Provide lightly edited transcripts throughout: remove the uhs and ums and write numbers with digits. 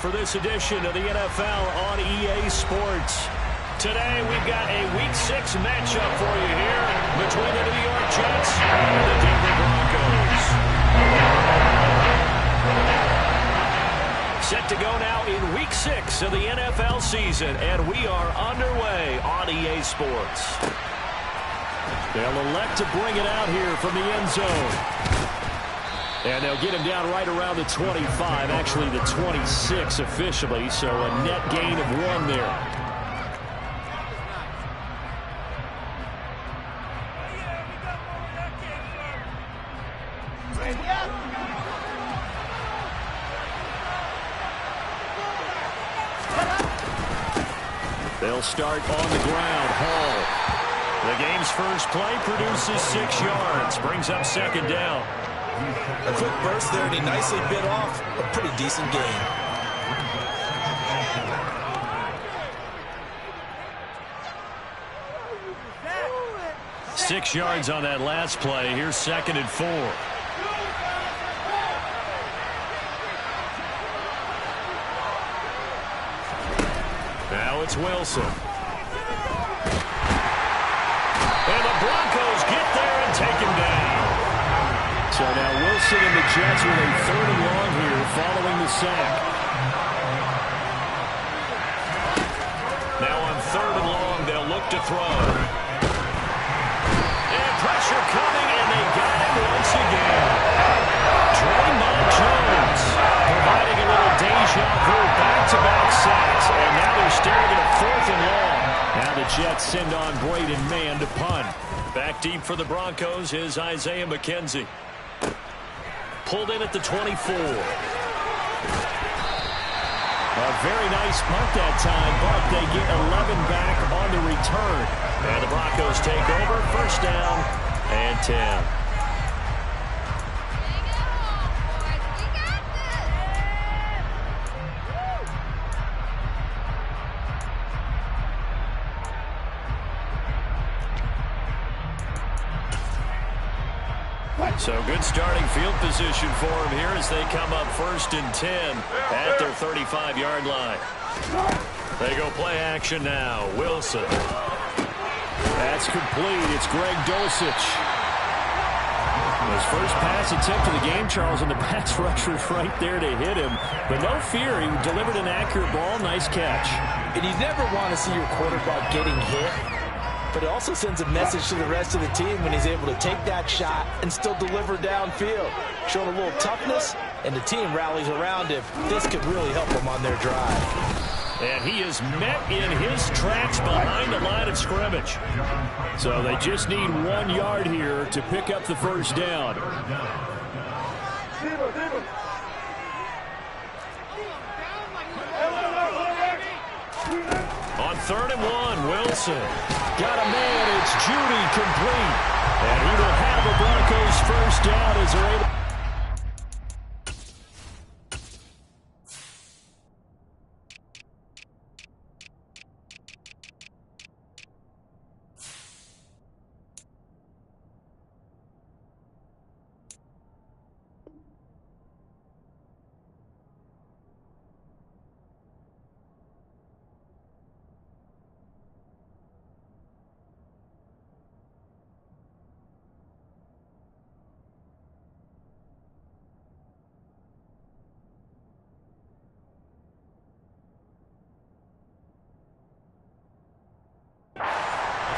for this edition of the NFL on EA Sports. Today we've got a Week 6 matchup for you here between the New York Jets and the Denver Broncos. Set to go now in Week 6 of the NFL season, and we are underway on EA Sports. They'll elect to bring it out here from the end zone. And they'll get him down right around the 25, actually the 26 officially, so a net gain of 1 there. They'll start on the ground. Hall. The game's first play produces 6 yards, brings up second down. A quick burst there, and he nicely bit off a pretty decent gain. Six yards on that last play. Here's 2nd and 4. Now it's Wilson. And the Broncos get there and take him down. So now Wilson and the Jets with a 3rd and long here following the sack. Now on 3rd and long, they'll look to throw. And pressure coming, and they got him once again. Draymond Jones providing a little deja vu, back-to-back sacks, and now they're staring at a 4th and long. Now the Jets send on Braden Mann to punt. Back deep for the Broncos is Isaiah McKenzie. Pulled in at the 24. A very nice punt that time, but they get 11 back on the return. And the Broncos take over, 1st down and 10. So good starting field position for them here as they come up 1st and 10 at their 35-yard line. They go play action now. Wilson. That's complete. It's Greg Dulcich. His first pass attempt of the game, Charles, and the pass rusher's right there to hit him. But no fear, he delivered an accurate ball. Nice catch. And you never want to see your quarterback getting hit. But it also sends a message to the rest of the team when he's able to take that shot and still deliver downfield. Showing a little toughness, and the team rallies around him. This could really help them on their drive. And he is met in his tracks behind the line of scrimmage. So they just need 1 yard here to pick up the 1st down. On 3rd and 1, Wilson. Got a man, it's Judy, complete. And he will have the Broncos 1st down as they're able.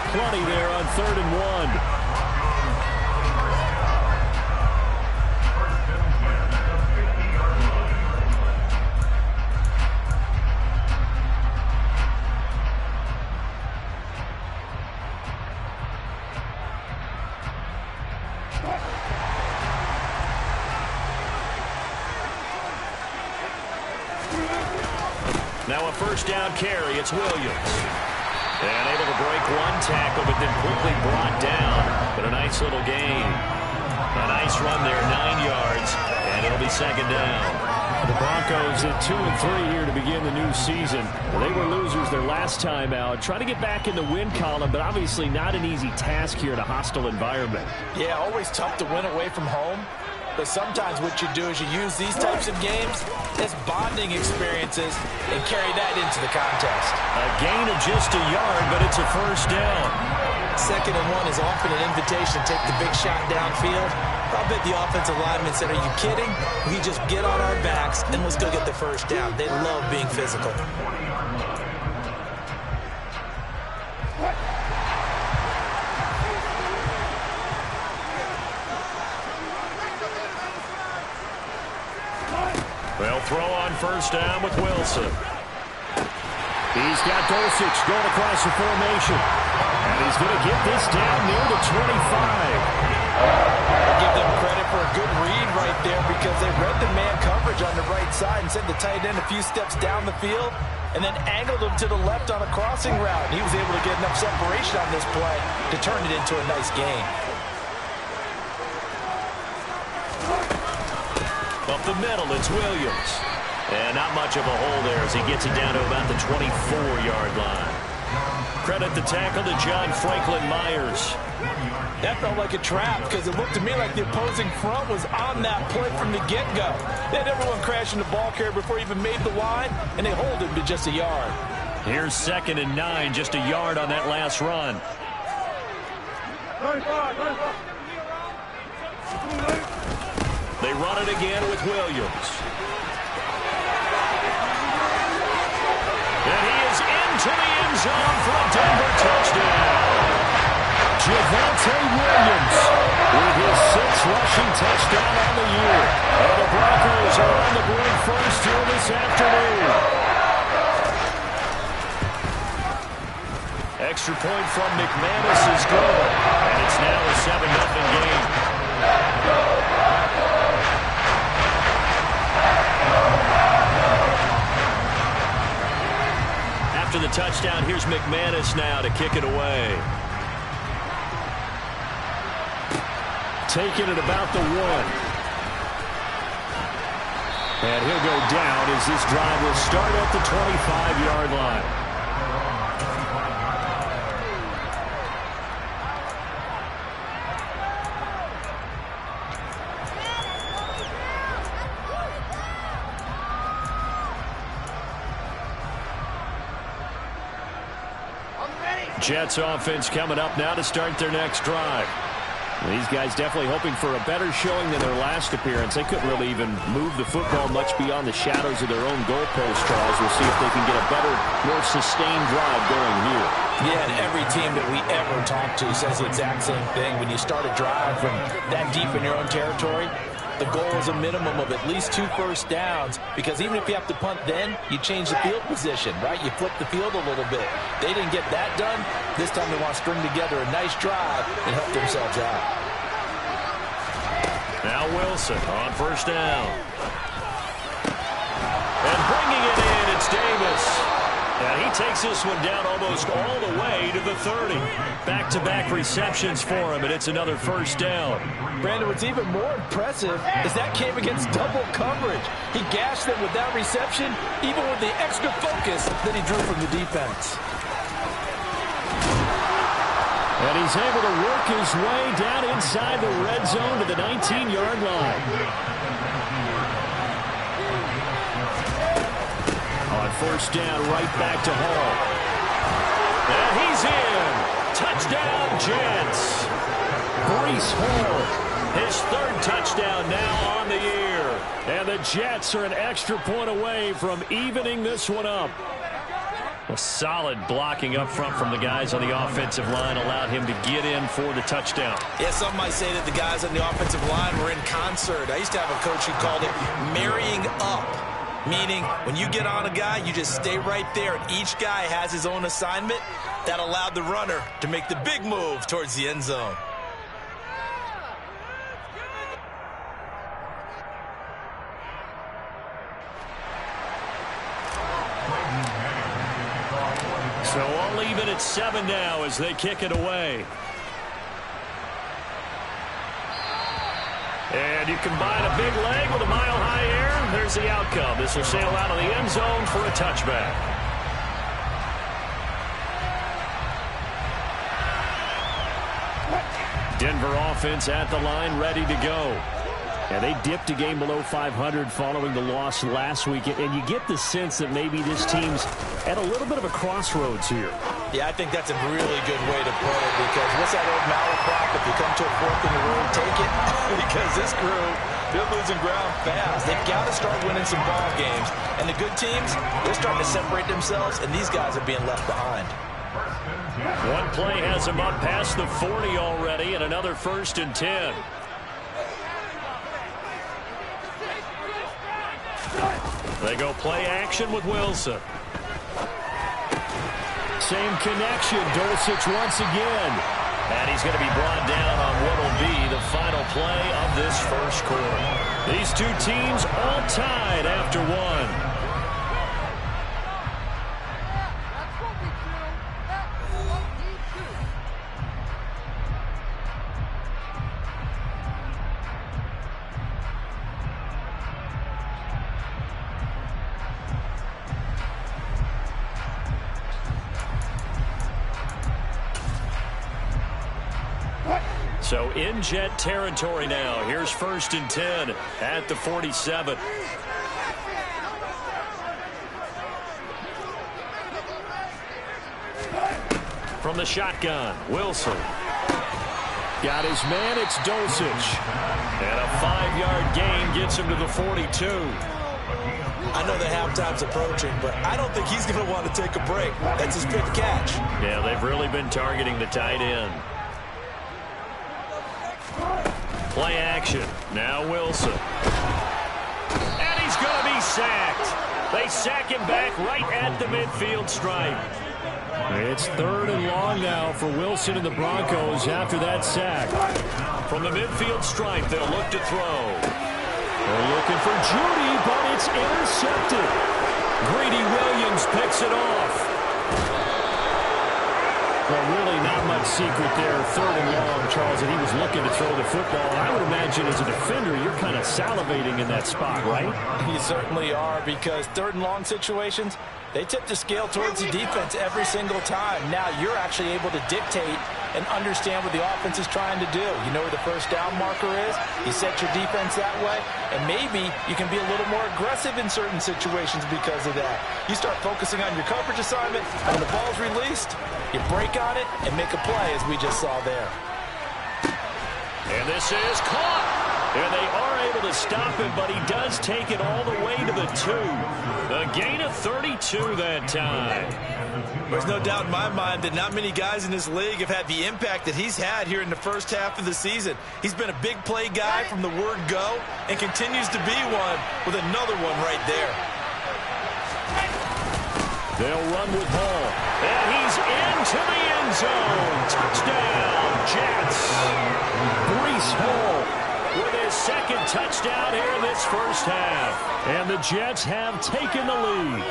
Plenty there on 3rd and 1. Now a 1st down carry. It's Williams. And able to break 1 tackle, but then quickly brought down. But a nice little gain. A nice run there, 9 yards, and it'll be 2nd down. The Broncos at 2 and 3 here to begin the new season. They were losers their last time out. Trying to get back in the win column, but obviously not an easy task here in a hostile environment. Yeah, always tough to win away from home. But sometimes what you do is you use these types of games as bonding experiences and carry that into the contest. A gain of just a yard, but it's a first down. 2nd and 1 is often an invitation to take the big shot downfield. I'll bet the offensive linemen said, are you kidding? We just get on our backs and let's go get the first down. They love being physical. They'll throw on first down with Wilson. He's got Dulcich going across the formation. And he's going to get this down near the 25. I'll give them credit for a good read right there because they read the man coverage on the right side and sent the tight end a few steps down the field and then angled him to the left on a crossing route. He was able to get enough separation on this play to turn it into a nice gain. Up the middle, it's Williams. And not much of a hole there as he gets it down to about the 24-yard line. Credit the tackle to John Franklin Myers. That felt like a trap because it looked to me like the opposing front was on that play from the get-go. They had everyone crashing the ball carrier before he even made the line, and they hold him to just a yard. Here's 2nd and 9, just a yard on that last run. They run it again with Williams. And he is into the end zone for a Denver touchdown. Javonte Williams with his 6th rushing touchdown on the year. And the Broncos are on the board first here this afternoon. Extra point from McManus is good. And it's now a 7-0 game. After the touchdown, here's McManus now to kick it away. Taking it about the 1. And he'll go down as this drive will start at the 25-yard line. Jets offense coming up now to start their next drive. These guys definitely hoping for a better showing than their last appearance. They couldn't really even move the football much beyond the shadows of their own goalpost, Charles. We'll see if they can get a better, more sustained drive going here. Yeah, and every team that we ever talk to says the exact same thing. When you start a drive from that deep in your own territory, the goal is a minimum of at least 2 first downs, because even if you have to punt then, you change the field position, right? You flip the field a little bit. They didn't get that done. This time they want to string together a nice drive and help themselves out. Now Wilson on first down. And bringing it in, it's Davis. And he takes this one down almost all the way to the 30. Back-to-back receptions for him, and it's another first down. Brandon, what's even more impressive is that came against double coverage. He gashed them with that reception, even with the extra focus that he drew from the defense. And he's able to work his way down inside the red zone to the 19-yard line. On first down, right back to Hall. And he's in. Touchdown, Jets. Breece Hall, his 3rd touchdown now on the year. And the Jets are an extra point away from evening this one up. A solid blocking up front from the guys on the offensive line allowed him to get in for the touchdown. Yeah, some might say that the guys on the offensive line were in concert. I used to have a coach who called it marrying up, meaning when you get on a guy, you just stay right there, and each guy has his own assignment. That allowed the runner to make the big move towards the end zone. So all even at 7 now as they kick it away. And you combine a big leg with a mile-high air, there's the outcome. This will sail out of the end zone for a touchback. Denver offense at the line, ready to go. And they dipped a game below 500 following the loss last week. And you get the sense that maybe this team's at a little bit of a crossroads here. Yeah, I think that's a really good way to put it, because what's that old malaprop? If you come to a fork in the road, take it. Because this crew, they're losing ground fast. They've got to start winning some ball games. And the good teams, they're starting to separate themselves, and these guys are being left behind. One play has him up past the 40 already, and another 1st and 10. They go play action with Wilson. Same connection. Dulcich once again. And he's going to be brought down on what will be the final play of this first quarter. These two teams all tied after one. So in Jet territory now. Here's 1st and 10 at the 47. From the shotgun, Wilson. Got his man, it's Dulcich. And a 5-yard gain gets him to the 42. I know the halftime's approaching, but I don't think he's going to want to take a break. That's his fifth catch. Yeah, they've really been targeting the tight end. Play action. Now Wilson. And he's going to be sacked. They sack him back right at the midfield stripe. It's 3rd and long now for Wilson and the Broncos after that sack. From the midfield stripe, they'll look to throw. They're looking for Judy, but it's intercepted. Greedy Williams picks it off. Well, really not much secret there. 3rd and long, Charles, and he was looking to throw the football. I would imagine as a defender, you're kind of salivating in that spot, right? You certainly are, because 3rd and long situations, they tip the scale towards the defense every single time. Now you're actually able to dictate and understand what the offense is trying to do. You know where the first down marker is. You set your defense that way, and maybe you can be a little more aggressive in certain situations because of that. You start focusing on your coverage assignment, and when the ball's released, you break on it and make a play, as we just saw there. And this is caught. And they are able to stop him, but he does take it all the way to the 2. A gain of 32 that time. There's no doubt in my mind that not many guys in this league have had the impact that he's had here in the first half of the season. He's been a big play guy from the word go and continues to be one with another one right there. They'll run with Hall. And he's into the end zone. Touchdown, Jets. Breece Hall with his 2nd touchdown here in this first half. And the Jets have taken the lead.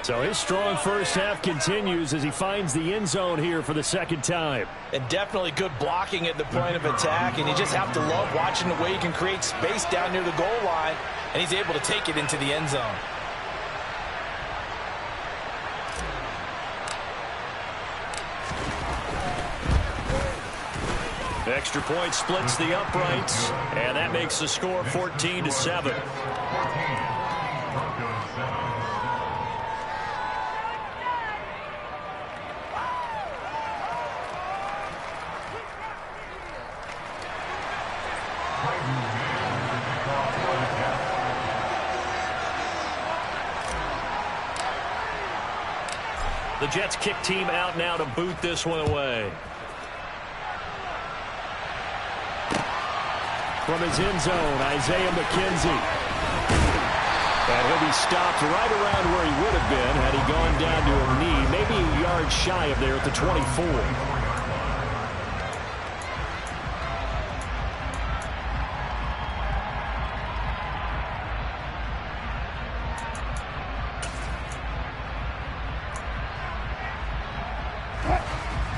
So his strong first half continues as he finds the end zone here for the 2nd time. And definitely good blocking at the point of attack. And you just have to love watching the way he can create space down near the goal line. And he's able to take it into the end zone. Extra point splits the uprights, and that makes the score 14-7. The Jets kick team out now to boot this one away. From his end zone, Isaiah McKenzie. And he'll be stopped right around where he would have been had he gone down to a knee, maybe a yard shy of there at the 24.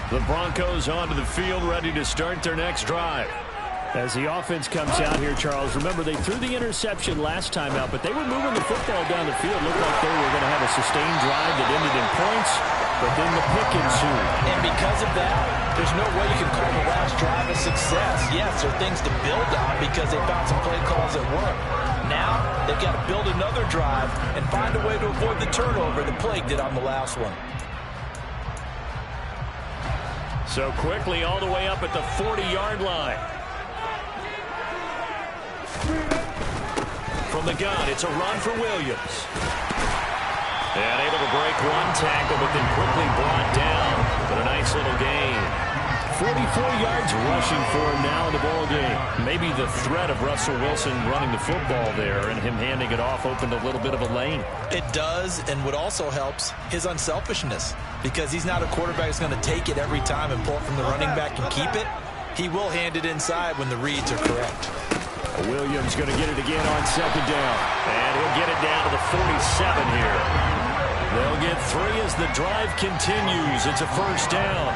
The Broncos onto the field, ready to start their next drive. As the offense comes out here, Charles, remember they threw the interception last time out, but they were moving the football down the field. Looked like they were going to have a sustained drive that ended in points, but then the pick ensued. And because of that, there's no way you can call the last drive a success. Yes, there are things to build on because they found some play calls that work. Now, they've got to build another drive and find a way to avoid the turnover the Plague did on the last one. So quickly all the way up at the 40-yard line. From the gun, it's a run for Williams. And able to break one tackle, but then quickly brought down. But a nice little gain. 44 yards rushing for him now in the ball game. Maybe the threat of Russell Wilson running the football there and him handing it off opened a little bit of a lane. It does, and what also helps, his unselfishness. Because he's not a quarterback who's going to take it every time and pull it from the running back and keep it. He will hand it inside when the reads are correct. Williams going to get it again on second down. And he'll get it down to the 47 here. They'll get 3 as the drive continues. It's a first down.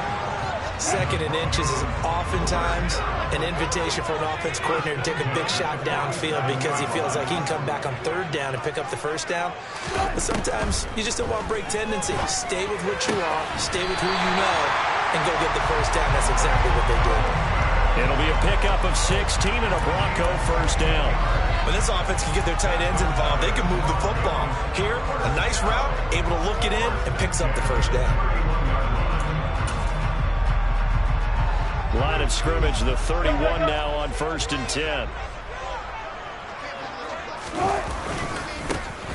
Second and inches is oftentimes an invitation for an offense coordinator to take a big shot downfield because he feels like he can come back on third down and pick up the first down. But sometimes you just don't want to break tendency. Stay with what you are, stay with who you know, and go get the first down. That's exactly what they did. It'll be a pickup of 16 and a Bronco first down. When this offense can get their tight ends involved, they can move the football. Here, a nice route, able to look it in, and picks up the first down. Line of scrimmage, the 31 now on 1st and 10.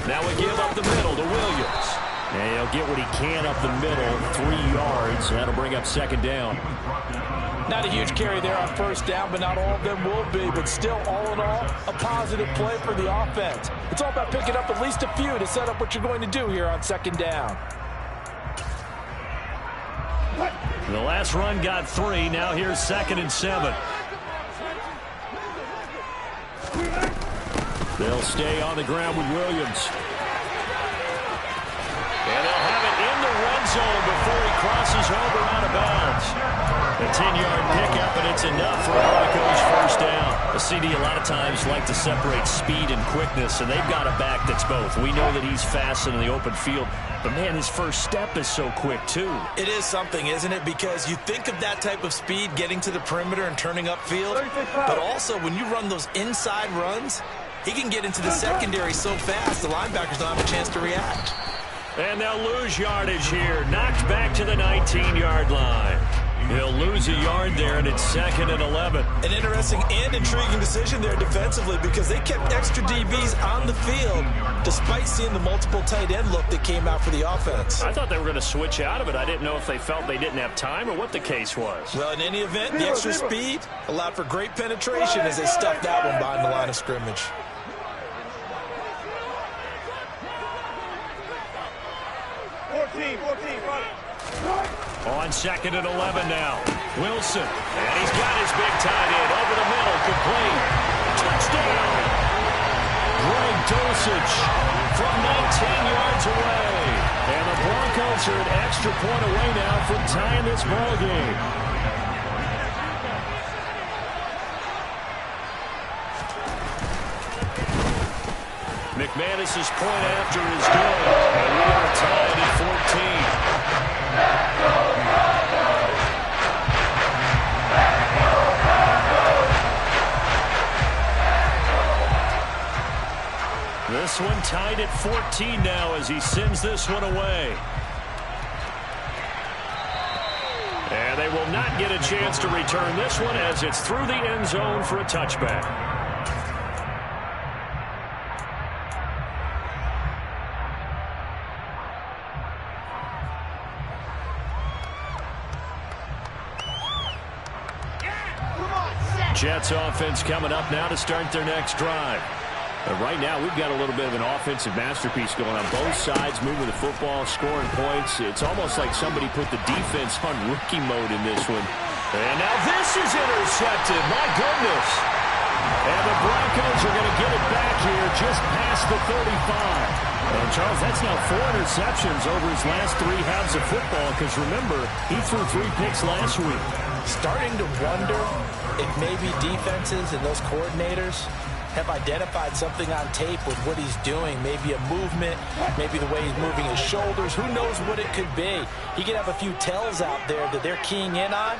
Now we give up the middle to Williams. And he'll get what he can up the middle, 3 yards. That'll bring up second down. Not a huge carry there on first down, but not all of them will be. But still, all in all, a positive play for the offense. It's all about picking up at least a few to set up what you're going to do here on second down. The last run got 3. Now here's 2nd and 7. They'll stay on the ground with Williams. And they'll have it in the red zone before he crosses over out of bounds. A 10-yard pickup, and it's enough for a Broncos first down. The CD a lot of times like to separate speed and quickness, and they've got a back that's both. We know that he's fast in the open field, but, man, his first step is so quick, too. It is something, isn't it? Because you think of that type of speed getting to the perimeter and turning upfield, but also when you run those inside runs, he can get into the secondary so fast the linebackers don't have a chance to react. And they'll lose yardage here. Knocked back to the 19-yard line. He'll lose a yard there, and it's 2nd and 11. An interesting and intriguing decision there defensively because they kept extra DBs on the field despite seeing the multiple tight end look that came out for the offense. I thought they were going to switch out of it. I didn't know if they felt they didn't have time or what the case was. Well, in any event, the extra speed allowed for great penetration as they stuffed that one behind the line of scrimmage. On 2nd and 11 now. Wilson. And he's got his big tight end over the middle. Complete. Touchdown. Greg Dulcich from 19 yards away. And the Broncos are an extra point away now from tying this ball game. McManus's point after is good. And we are tied at 14. This one tied at 14 now as he sends this one away. And they will not get a chance to return this one as it's through the end zone for a touchback. Jets offense coming up now to start their next drive. Right now, we've got a little bit of an offensive masterpiece going on. Both sides moving the football, scoring points. It's almost like somebody put the defense on rookie mode in this one. And now this is intercepted. My goodness. And the Broncos are going to get it back here just past the 35. And Charles, that's now 4 interceptions over his last 3 halves of football because remember, he threw 3 picks last week. Starting to wonder if maybe defenses and those coordinators have identified something on tape with what he's doing, maybe a movement, maybe the way he's moving his shoulders, who knows what it could be. He could have a few tells out there that they're keying in on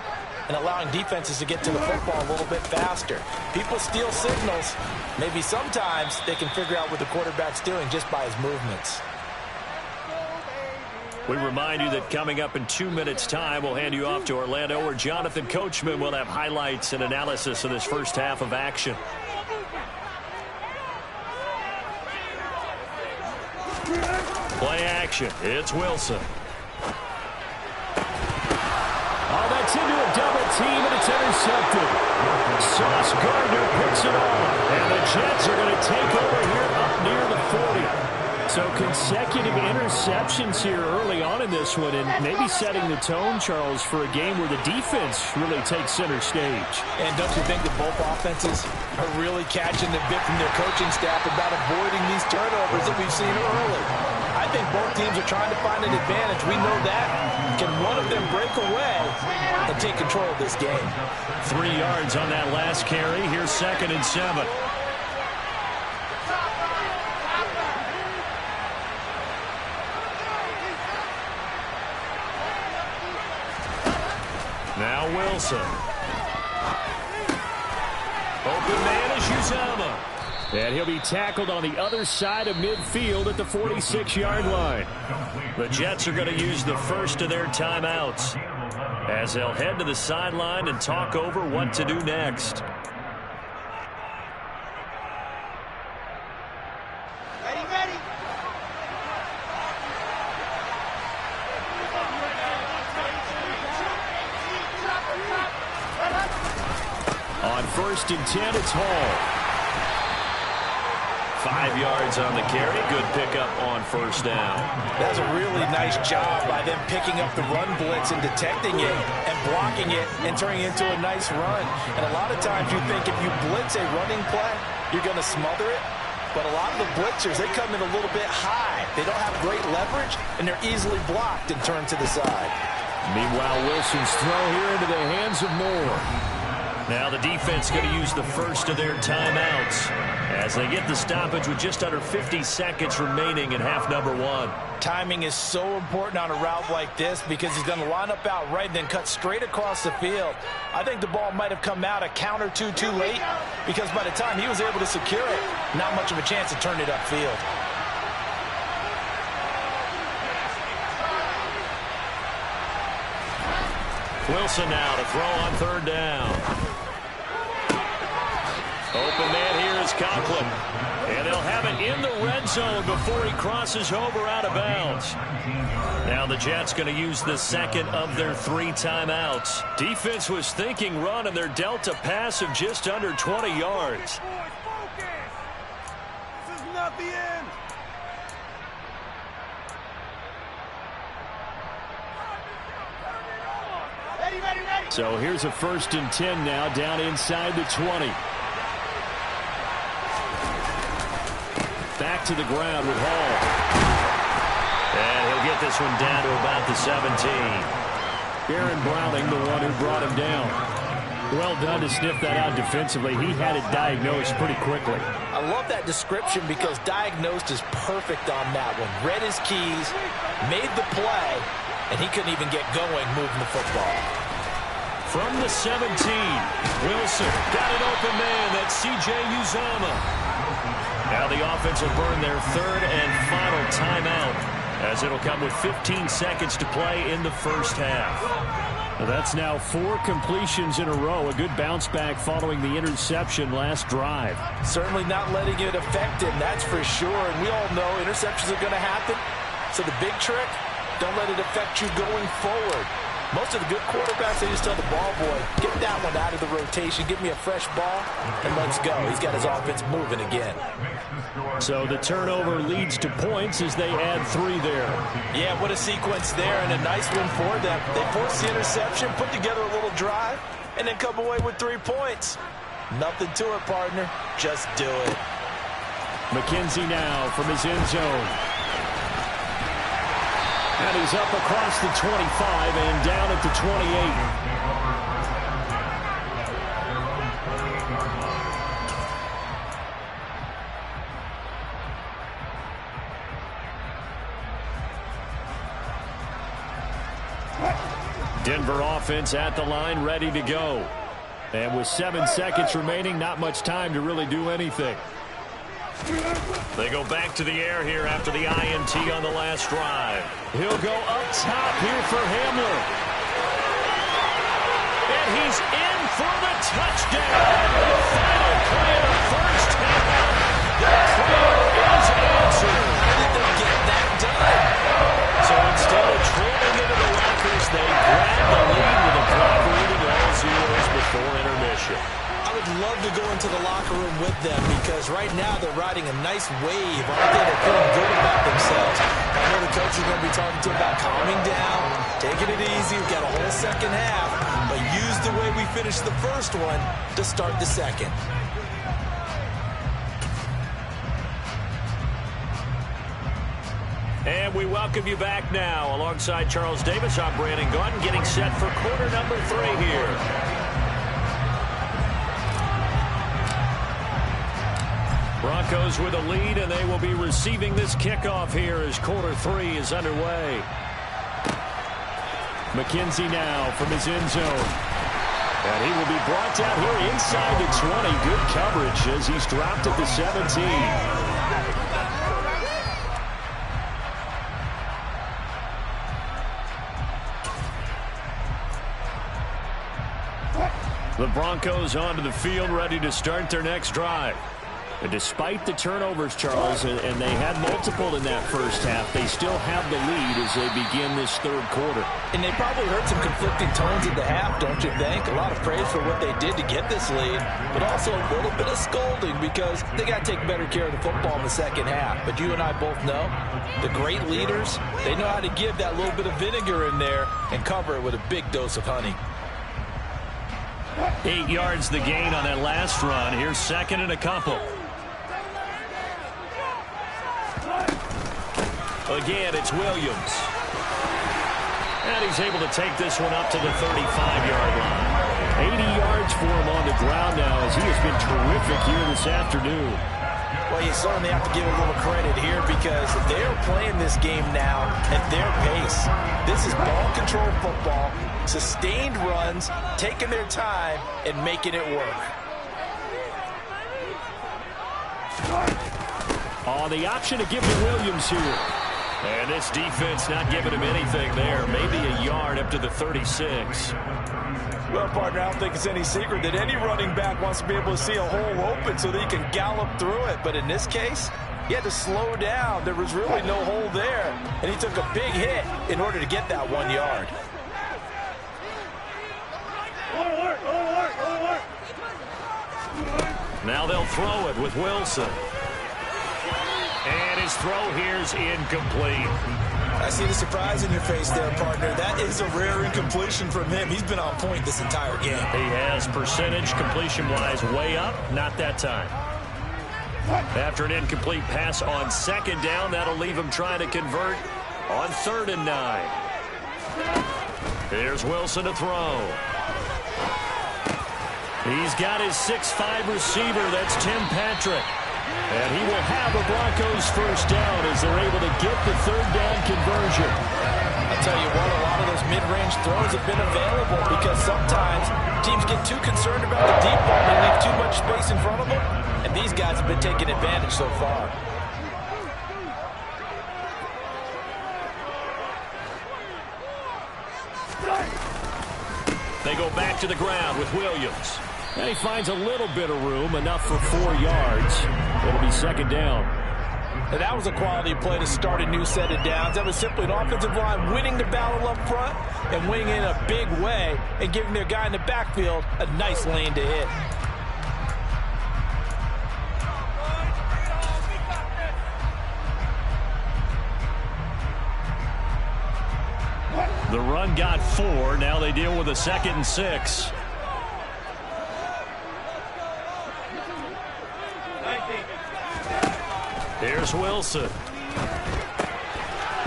and allowing defenses to get to the football a little bit faster. People steal signals. Maybe sometimes they can figure out what the quarterback's doing just by his movements. We remind you that coming up in 2 minutes' time, we'll hand you off to Orlando, where Jonathan Coachman will have highlights and analysis of this first half of action. Play action. It's Wilson. Oh, that's into a double team, and it's intercepted. Sauce Gardner picks it off, and the Jets are going to take over here up near the 40. So consecutive interceptions here early on in this one, and maybe setting the tone, Charles, for a game where the defense really takes center stage. And don't you think that both offenses are really catching the bit from their coaching staff about avoiding these turnovers that we've seen early? I think both teams are trying to find an advantage. We know that. Can one of them break away and take control of this game? 3 yards on that last carry. Here's 2nd and 7. Now Wilson. Open man is Uzomah. And he'll be tackled on the other side of midfield at the 46-yard line. The Jets are going to use the first of their timeouts as they'll head to the sideline and talk over what to do next. On 1st and 10, it's Hall. 5 yards on the carry. Good pickup on 1st down. That's a really nice job by them picking up the run blitz and detecting it and blocking it and turning it into a nice run. And a lot of times you think if you blitz a running play, you're going to smother it. But a lot of the blitzers, they come in a little bit high. They don't have great leverage, and they're easily blocked and turned to the side. Meanwhile, Wilson's throw here into the hands of Moore. Now the defense going to use the first of their timeouts as they get the stoppage with just under 50 seconds remaining in half number 1. Timing is so important on a route like this because he's going to line up out right and then cut straight across the field. I think the ball might have come out a count or two too late because by the time he was able to secure it, not much of a chance to turn it upfield. Wilson now to throw on 3rd down. Open man here is Conklin. And they'll have it in the red zone before he crosses over out of bounds. Now the Jets going to use the 2nd of their 3 timeouts. Defense was thinking run, and they're dealt a pass of just under 20 yards. This is not the end. Ready. So here's a 1st and 10 now down inside the 20. Back to the ground with Hall. And he'll get this one down to about the 17. Aaron Browning, the one who brought him down. Well done to sniff that out defensively. He had it diagnosed pretty quickly. I love that description because diagnosed is perfect on that one. Read his keys, made the play, and he couldn't even get going moving the football. From the 17, Wilson got an open man. That's C.J. Uzomah. Now the offense will burn their 3rd and final timeout as it'll come with 15 seconds to play in the first half. Well, that's now 4 completions in a row. A good bounce back following the interception last drive. Certainly not letting it affect him, that's for sure. And we all know interceptions are going to happen. So the big trick, don't let it affect you going forward. Most of the good quarterbacks, they just tell the ball boy, get that one out of the rotation, give me a fresh ball, and let's go. He's got his offense moving again. So the turnover leads to points as they add 3 there. Yeah, what a sequence there, and a nice one for them. They force the interception, put together a little drive, and then come away with 3 points. Nothing to it, partner. Just do it. McKenzie now from his end zone. And he's up across the 25 and down at the 28. Denver offense at the line, ready to go. And with 7 seconds remaining, not much time to really do anything. They go back to the air here after the INT on the last drive. He'll go up top here for Hamler. And he's in for the touchdown. The final play of the first half. The prayer is answered. How did they get that done? So instead of trailing into the lockers, they grab the lead with a clock reading all zeros before intermission. I would love to go into the locker room with them because right now they're riding a nice wave. Aren't they? They're feeling good about themselves. I know the coach is going to be talking to them about calming down, taking it easy. We've got a whole second half, but use the way we finished the first one to start the second. And we welcome you back now. Alongside Charles Davis, I'm Brandon Gunn, getting set for quarter number 3 here. Broncos with a lead, and they will be receiving this kickoff here as quarter 3 is underway. McKenzie now from his end zone. And he will be brought down here inside the 20. Good coverage as he's dropped at the 17. The Broncos onto the field, ready to start their next drive. And despite the turnovers, Charles, and they had multiple in that first half, they still have the lead as they begin this third quarter. And they probably heard some conflicting tones at the half, don't you think? A lot of praise for what they did to get this lead, but also a little bit of scolding because they got to take better care of the football in the second half. But you and I both know the great leaders, they know how to give that little bit of vinegar in there and cover it with a big dose of honey. 8 yards the gain on that last run. Here's second and a couple. Again, it's Williams. And he's able to take this one up to the 35-yard line. 80 yards for him on the ground now as he has been terrific here this afternoon. Well, you certainly have to give a little credit here because they're playing this game now at their pace. This is ball control football, sustained runs, taking their time, and making it work. Oh, the option to give to Williams here. And this defense not giving him anything there. Maybe a yard up to the 36. Well, partner, I don't think it's any secret that any running back wants to be able to see a hole open so that he can gallop through it. But in this case, he had to slow down. There was really no hole there. And he took a big hit in order to get that 1 yard. Now they'll throw it with Wilson. And his throw here's incomplete. I see the surprise in your face there, partner. That is a rare incompletion from him. He's been on point this entire game. He has percentage completion-wise way up. Not that time. After an incomplete pass on second down, that'll leave him trying to convert on 3rd and 9. Here's Wilson to throw. He's got his 6'5" receiver. That's Tim Patrick. And he will have a Broncos first down as they're able to get the 3rd down conversion. I'll tell you what, a lot of those mid-range throws have been available because sometimes teams get too concerned about the deep ball and leave too much space in front of them, and these guys have been taking advantage so far. They go back to the ground with Williams. And he finds a little bit of room, enough for 4 yards. It'll be second down. And that was a quality play to start a new set of downs. That was simply an offensive line winning the battle up front and winning in a big way and giving their guy in the backfield a nice lane to hit. The run got 4. Now they deal with a 2nd and 6. Here's Wilson.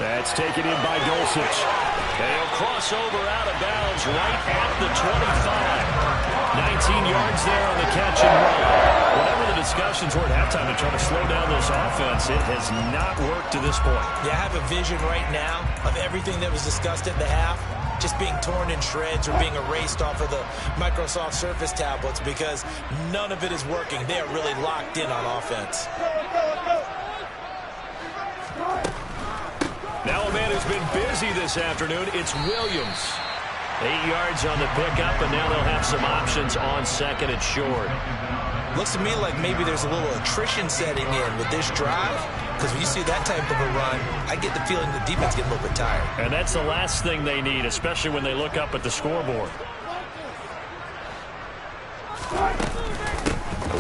That's taken in by Dulcich. They'll cross over out of bounds right at the 25. 19 yards there on the catch and run. Whatever the discussions were at halftime to try to slow down this offense, it has not worked to this point. Yeah, I have a vision right now of everything that was discussed at the half just being torn in shreds or being erased off of the Microsoft Surface tablets because none of it is working. They are really locked in on offense. Now a man who's been busy this afternoon, it's Williams. 8 yards on the pickup, and now they'll have some options on second and short. Looks to me like maybe there's a little attrition setting in with this drive, because when you see that type of a run, I get the feeling the defense gets a little bit tired. And that's the last thing they need, especially when they look up at the scoreboard.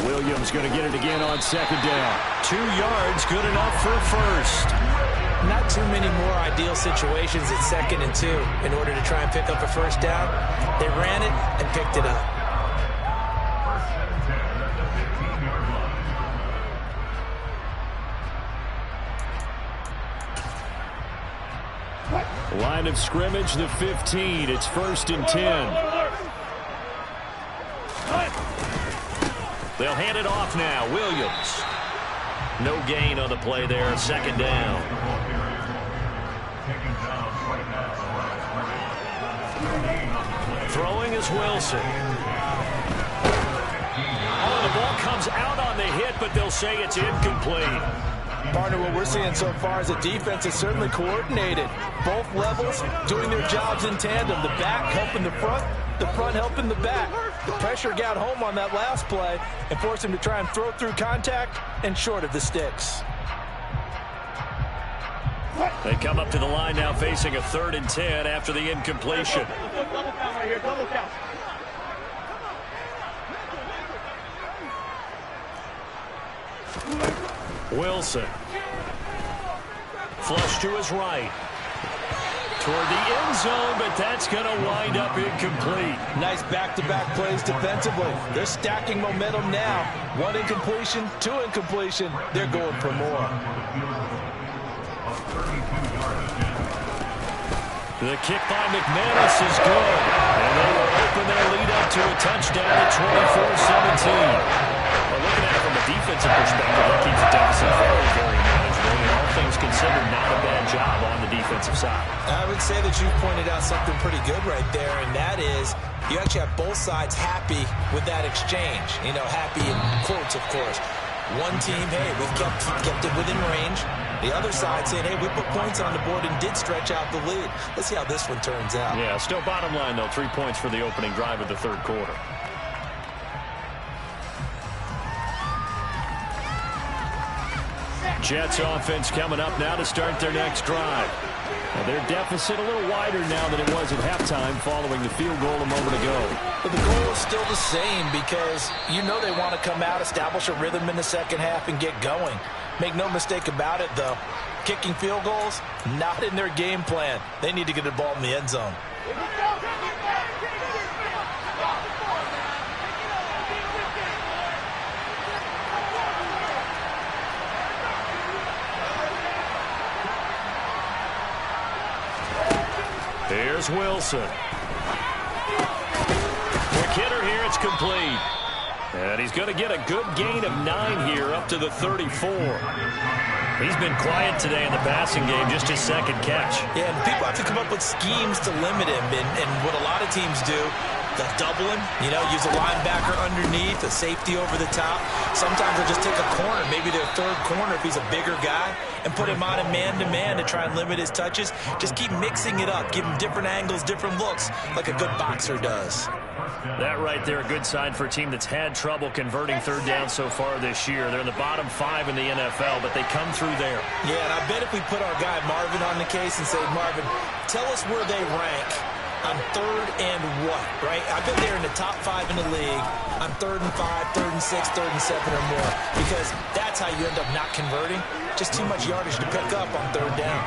Williams going to get it again on second down. 2 yards, good enough for a first. Not too many more ideal situations at 2nd and 2 in order to try and pick up a first down. They ran it and picked it up. Line of scrimmage, the 15. It's 1st and 10. They'll hand it off now. Williams. No gain on the play there. 2nd down. Throwing is Wilson. Oh, the ball comes out on the hit, but they'll say it's incomplete. Partner, what we're seeing so far is the defense is certainly coordinated. Both levels doing their jobs in tandem. The back helping the front helping the back. The pressure got home on that last play and forced him to try and throw through contact and short of the sticks. They come up to the line now facing a 3rd and 10 after the incompletion. Wilson. Flush to his right. Toward the end zone, but that's going to wind up incomplete. Nice back-to-back plays defensively. They're stacking momentum now. 1 incompletion, 2 incompletion. They're going for more. The kick by McManus is good. And they will open their lead up to a touchdown at 24-17. Well, looking at it from a defensive perspective, that keeps the deficit very, very manageable. And all things considered, not a bad job on the defensive side. I would say that you pointed out something pretty good right there, and that is you actually have both sides happy with that exchange. You know, happy in quotes, of course. One team, hey, we've kept it within range. The other side saying, hey, we put points on the board and did stretch out the lead. Let's see how this one turns out. Yeah, still bottom line, though, 3 points for the opening drive of the 3rd quarter. Jets offense coming up now to start their next drive. Now their deficit a little wider now than it was at halftime following the field goal a moment ago. But the goal is still the same because you know they want to come out, establish a rhythm in the second half, and get going. Make no mistake about it, though. Kicking field goals, not in their game plan. They need to get the ball in the end zone. Here's Wilson. Quick hitter here, it's complete. And he's going to get a good gain of 9 here up to the 34. He's been quiet today in the passing game, just his 2nd catch. Yeah, and people have to come up with schemes to limit him. And what a lot of teams do, they'll double him, you know, use a linebacker underneath, a safety over the top. Sometimes they'll just take a corner, maybe their 3rd corner if he's a bigger guy, and put him on a man-to-man to try and limit his touches. Just keep mixing it up, give him different angles, different looks, like a good boxer does. That right there, a good sign for a team that's had trouble converting 3rd down so far this year. They're in the bottom 5 in the NFL, but they come through there. Yeah, and I bet if we put our guy Marvin on the case and say, Marvin, tell us where they rank on 3rd and what, right? I bet they're in the top 5 in the league on 3rd and 5, 3rd and 6, 3rd and 7 or more, because that's how you end up not converting. Just too much yardage to pick up on 3rd down.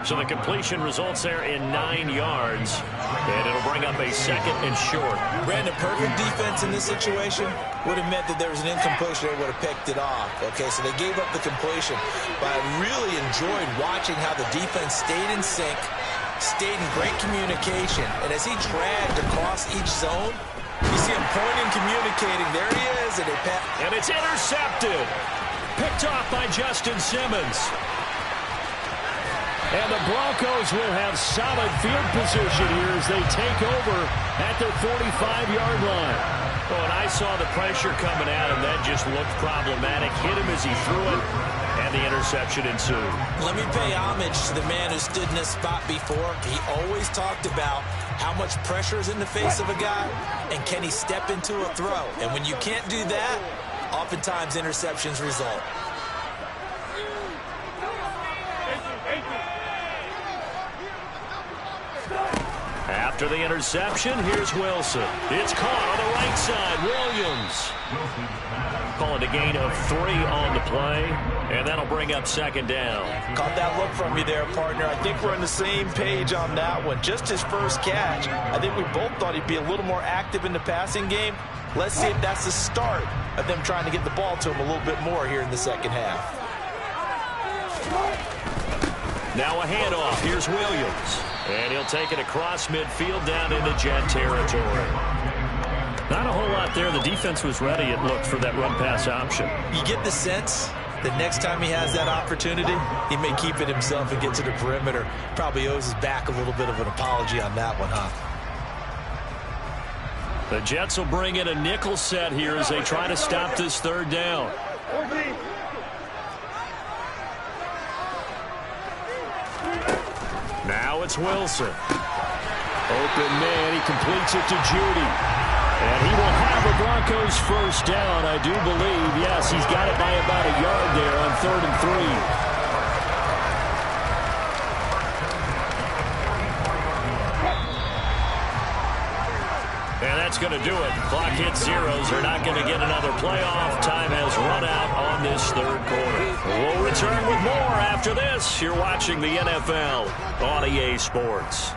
So the completion results there in 9 yards, and it'll bring up a 2nd and short. Brandon, perfect defense in this situation would have meant that there was an incompletion. They would have picked it off. Okay, so they gave up the completion. But I really enjoyed watching how the defense stayed in sync, stayed in great communication, and as he dragged across each zone, You see him pointing, communicating. There he is, and it's intercepted. Picked off by Justin Simmons. And the Broncos will have solid field position here as they take over at their 45-yard line. Well, and I saw the pressure coming at him. That just looked problematic. Hit him as he threw it, and the interception ensued. Let me pay homage to the man who stood in this spot before. He always talked about how much pressure is in the face of a guy, and can he step into a throw. And when you can't do that, oftentimes interceptions result. After the interception, here's Wilson. It's caught on the right side. Williams calling a gain of 3 on the play, and that'll bring up second down. Caught that look from you there, partner. I think we're on the same page on that one. Just his first catch. I think we both thought he'd be a little more active in the passing game. Let's see if that's the start of them trying to get the ball to him a little bit more here in the second half. Now a handoff. Here's Williams. And he'll take it across midfield down into Jet territory. Not a whole lot there. The defense was ready, it looked, for that run-pass option. You get the sense that next time he has that opportunity, he may keep it himself and get to the perimeter. Probably owes his back a little bit of an apology on that one, huh? The Jets will bring in a nickel set here as they try to stop this third down. Now it's Wilson. Open man, he completes it to Judy. And he will have the Broncos first down, I do believe. Yes, he's got it by about a yard there on 3rd and 3. And that's going to do it. Clock hits zeros. They're not going to get another playoff. Time has run out on this third quarter. We'll return with more after this. You're watching the NFL on EA Sports.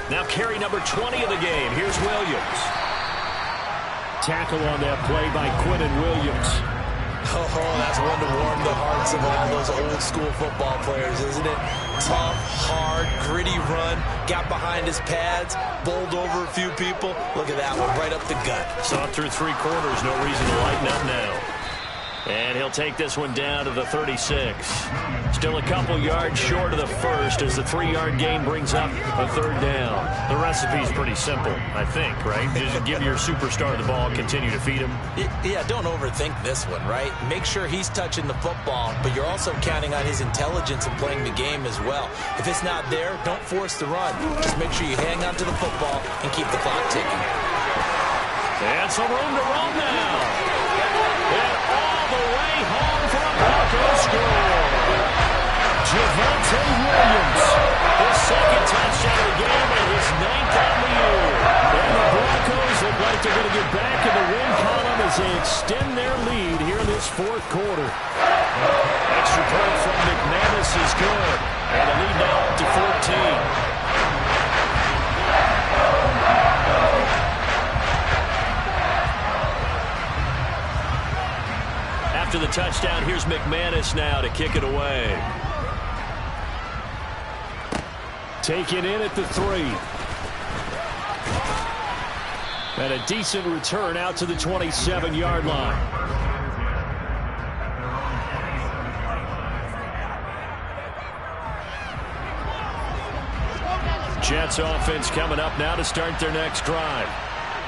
Now carry number 20 of the game. Here's Williams. Tackle on that play by Quinnen Williams. Oh, that's one to warm the hearts of all those old school football players, isn't it? Tough, hard, gritty run. Got behind his pads, bowled over a few people. Look at that one, right up the gut. Saw it through 3 quarters. No reason to lighten up now. And he'll take this one down to the 36. Still a couple yards short of the first as the 3-yard gain brings up a third down. The recipe's pretty simple, I think, right? Just give your superstar the ball, continue to feed him. Yeah, don't overthink this one, right? Make sure he's touching the football, but you're also counting on his intelligence in playing the game as well. If it's not there, don't force the run. Just make sure you hang on to the football and keep the clock ticking. And some room to run now. And all the way home for a Broncos score. Javonte Williams, his second touchdown of the game and his 9th on the year. And the Broncos look like they're going to get back in the win column as they extend their lead here in this 4th quarter. Extra point from McManus is good. And the lead now up to 14. After the touchdown, here's McManus now to kick it away. Taken in at the 3. And a decent return out to the 27-yard line. Jets offense coming up now to start their next drive.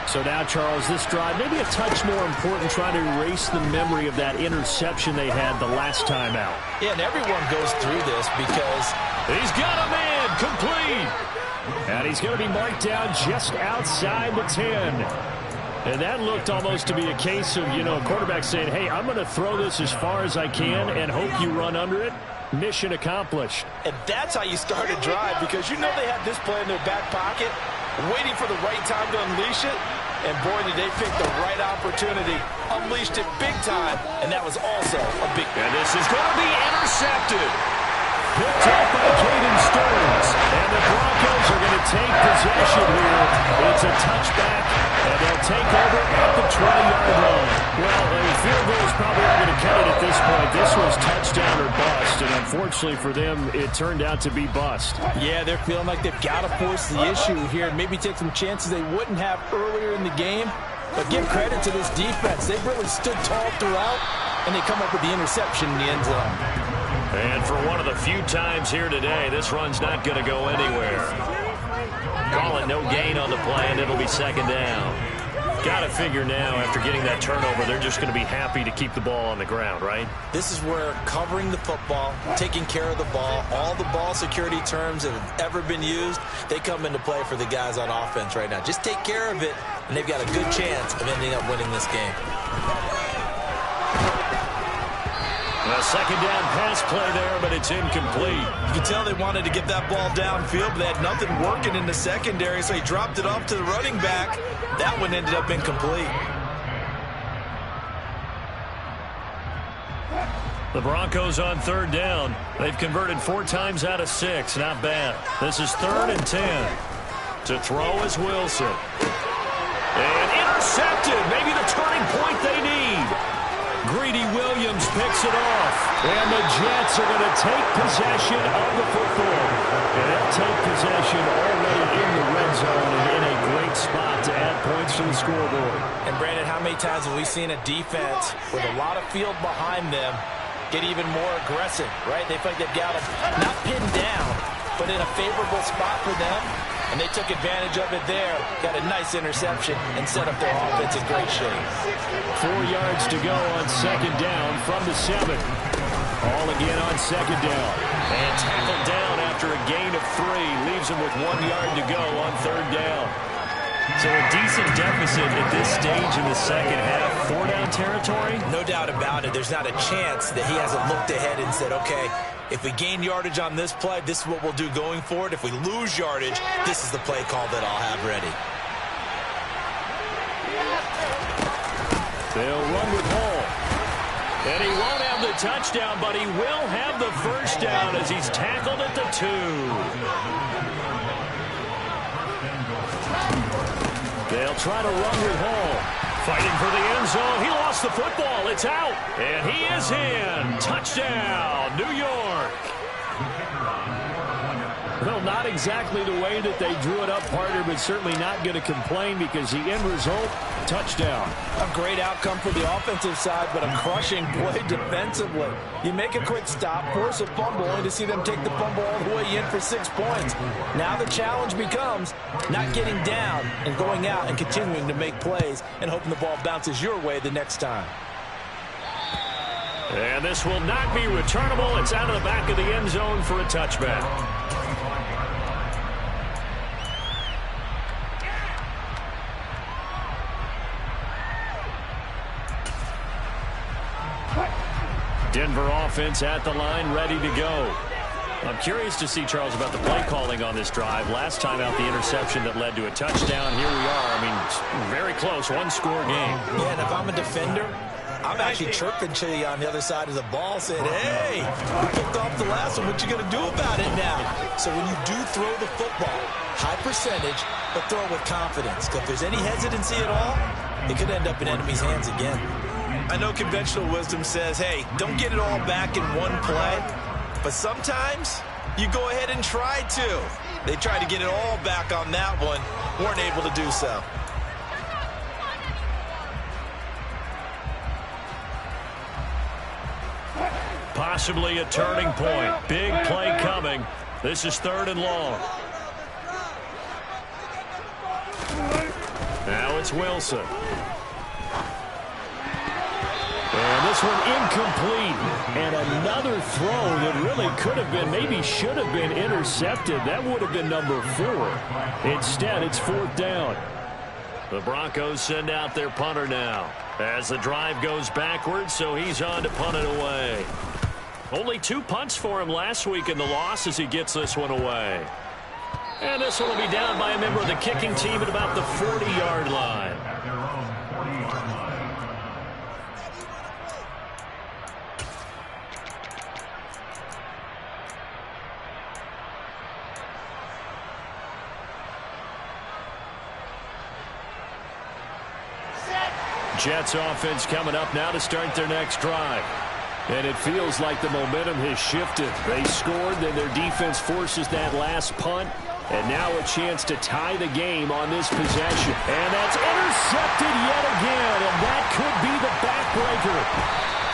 So now, Charles, this drive maybe a touch more important, trying to erase the memory of that interception they had the last time out. Yeah, and everyone goes through this because he's got a man complete. And he's going to be marked down just outside the 10. And that looked almost to be a case of, a quarterback saying, hey, I'm going to throw this as far as I can and hope you run under it. Mission accomplished. And that's how you start a drive, because they had this play in their back pocket, waiting for the right time to unleash it. And boy, did they pick the right opportunity. Unleashed it big time, and that was also a big... And this is going to be intercepted. Picked up by Caden Stearns. And the Broncos are going to take possession here. It's a touchback, and they'll take over at the 20-yard line. Well, a field goal is probably was touchdown or bust, and unfortunately for them, it turned out to be bust. Yeah, they're feeling like they've got to force the issue here and maybe take some chances they wouldn't have earlier in the game. But give credit to this defense. They've really stood tall throughout, and they come up with the interception in the end zone. And for one of the few times here today, this run's not going to go anywhere. Call it no gain on the play, and it'll be second down. Got to figure now, after getting that turnover, they're just going to be happy to keep the ball on the ground, right? This is where covering the football, taking care of the ball, all the ball security terms that have ever been used, they come into play for the guys on offense right now. Just take care of it, and they've got a good chance of ending up winning this game. A second down pass play there, but it's incomplete. You can tell they wanted to get that ball downfield, but they had nothing working in the secondary, so he dropped it off to the running back. That one ended up incomplete. The Broncos on third down. They've converted 4 times out of 6. Not bad. This is 3rd and 10. To throw is Wilson. And intercepted. Maybe the turning point they need. Greedy Williams picks it off. And the Jets are going to take possession of the football. And they'll take possession already in the red zone and in a great spot to add points to the scoreboard. And, Brandon, how many times have we seen a defense with a lot of field behind them get even more aggressive, right? They feel like they've got them not pinned down, but in a favorable spot for them. And they took advantage of it there, got a nice interception, and set up their offense in great shape. 4 yards to go on second down from the 7. All again on second down. And tackled down after a gain of 3. Leaves him with 1 yard to go on third down. So a decent deficit at this stage in the second half. 4-down territory? No doubt about it. There's not a chance that he hasn't looked ahead and said, okay, if we gain yardage on this play, this is what we'll do going forward. If we lose yardage, this is the play call that I'll have ready. They'll run with Hall. And he won't have the touchdown, but he will have the first down as he's tackled at the 2. They'll try to run with Hall. Fighting for the end zone. He lost the football. It's out. And he is in. Touchdown, New York. Well, not exactly the way that they drew it up, partner, but certainly not going to complain because the end result, touchdown. A great outcome for the offensive side, but a crushing play defensively. You make a quick stop, force a fumble, only to see them take the fumble all the way in for 6 points. Now the challenge becomes not getting down and going out and continuing to make plays and hoping the ball bounces your way the next time. And this will not be returnable. It's out of the back of the end zone for a touchback. Denver offense at the line, ready to go. I'm curious to see, Charles, about the play calling on this drive. Last time out, the interception that led to a touchdown. Here we are. I mean, very close, 1-score game. Yeah, and if I'm a defender, I'm actually chirping to you on the other side of the ball, saying, hey, we picked off the last one. What you going to do about it now? So when you do throw the football, high percentage, but throw it with confidence. Because if there's any hesitancy at all, it could end up in enemy's hands again. I know conventional wisdom says, hey, don't get it all back in one play. But sometimes you go ahead and try to. They tried to get it all back on that one. Weren't able to do so. Possibly a turning point. Big play coming. This is 3rd and long. Now it's Wilson. And this one incomplete. And another throw that really could have been, maybe should have been intercepted. That would have been number 4. Instead, it's 4th down. The Broncos send out their punter now as the drive goes backwards, so he's on to punt it away. Only 2 punts for him last week in the loss as he gets this one away. And this one will be down by a member of the kicking team at about the 40-yard line. Jets offense coming up now to start their next drive. And it feels like the momentum has shifted. They scored, then their defense forces that last punt. And now a chance to tie the game on this possession. And that's intercepted yet again. And that could be the backbreaker.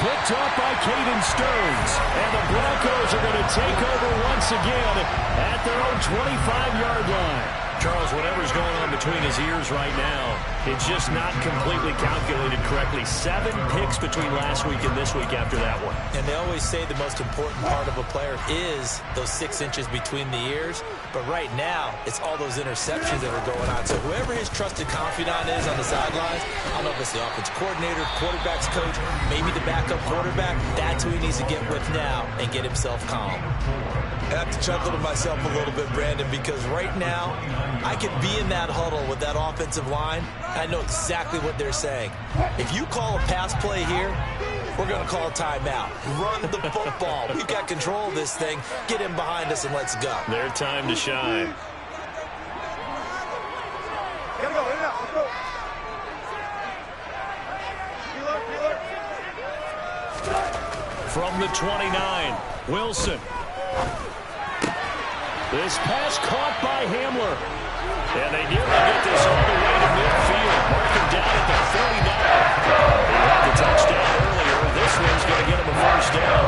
Picked up by Caden Stearns. And the Broncos are going to take over once again at their own 25-yard line. Charles, whatever's going on between his ears right now, it's just not completely calculated correctly. 7 picks between last week and this week after that one. And they always say the most important part of a player is those 6 inches between the ears. But right now, it's all those interceptions that are going on. So whoever his trusted confidant is on the sidelines, I don't know if it's the offense coordinator, quarterback's coach, maybe the backup quarterback, that's who he needs to get with now and get himself calm. I have to chuckle to myself a little bit, Brandon, because right now, I could be in that huddle with that offensive line. I know exactly what they're saying. If you call a pass play here, we're going to call a timeout. Run the football. We've got control of this thing. Get him behind us and let's go. Their time to shine. Gotta go, in and out, let's go. From the 29, Wilson. This pass caught by Hamler. And they nearly get this all the way to midfield. Marking down at the 39. He had the touchdown earlier. This one's going to get him a first down.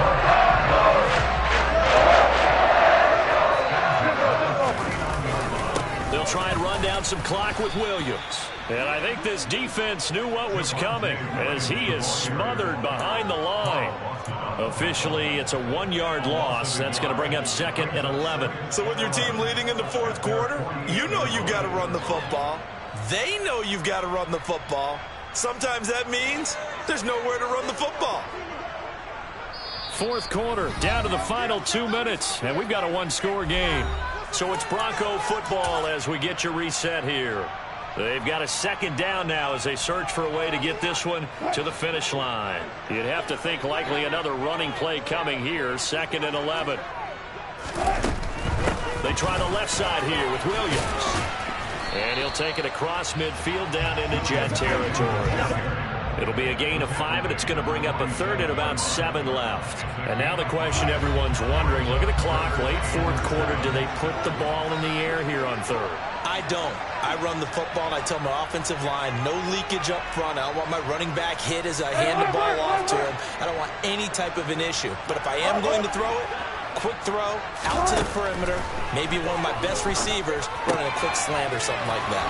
They'll try and run down some clock with Williams. And I think this defense knew what was coming as he is smothered behind the line. Officially, it's a 1-yard loss. That's going to bring up 2nd and 11. So with your team leading in the 4th quarter, you know you've got to run the football. They know you've got to run the football. Sometimes that means there's nowhere to run the football. 4th quarter, down to the final 2 minutes, and we've got a 1-score game. So it's Bronco football as we get your reset here. They've got a 2nd down now as they search for a way to get this one to the finish line. You'd have to think likely another running play coming here, 2nd and 11. They try the left side here with Williams. And he'll take it across midfield down into jet territory. It'll be a gain of 5, and it's going to bring up a 3rd and about 7 left. And now the question everyone's wondering, look at the clock, late 4th quarter, do they put the ball in the air here on 3rd? I don't. I run the football, and I tell my offensive line, no leakage up front. I don't want my running back hit as I hand the ball off to him. I don't want any type of an issue. But if I am going to throw it, quick throw, out to the perimeter, maybe one of my best receivers running a quick slant or something like that.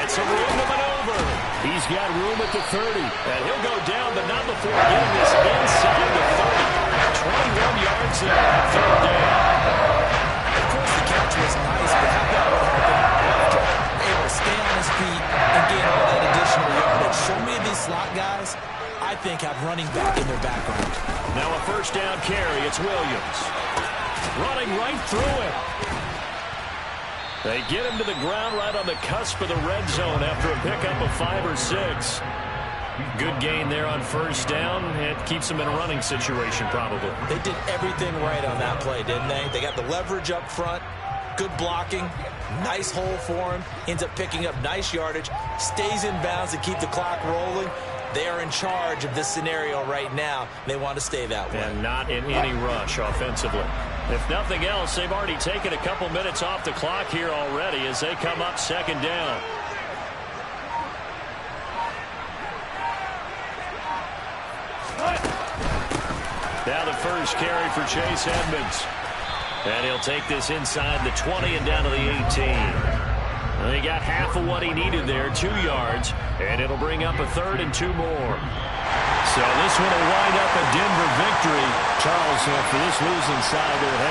It's a room to maneuver. He's got room at the 30. And he'll go down, but not before getting this inside the 30. 21 yards in, 3rd down. Of course, the catch was nice, but how about what happened after? Able to stay on his feet and gain all that additional yardage. So many of these slot guys, I think, have running back in their background. Now a 1st down carry. It's Williams. Running right through it. They get him to the ground right on the cusp of the red zone after a pickup of 5 or 6. Good gain there on 1st down. It keeps them in a running situation probably. They did everything right on that play, didn't they? They got the leverage up front, good blocking, nice hole for him, ends up picking up nice yardage, stays in bounds to keep the clock rolling. They are in charge of this scenario right now. They want to stay that way. And not in any rush offensively. If nothing else, they've already taken a couple minutes off the clock here already as they come up 2nd down. Now the 1st carry for Chase Edmonds. And he'll take this inside the 20 and down to the 18. And he got half of what he needed there, 2 yards. And it'll bring up a 3rd and 2 more. So this one will wind up a Denver victory. Charles, for this losing side, they're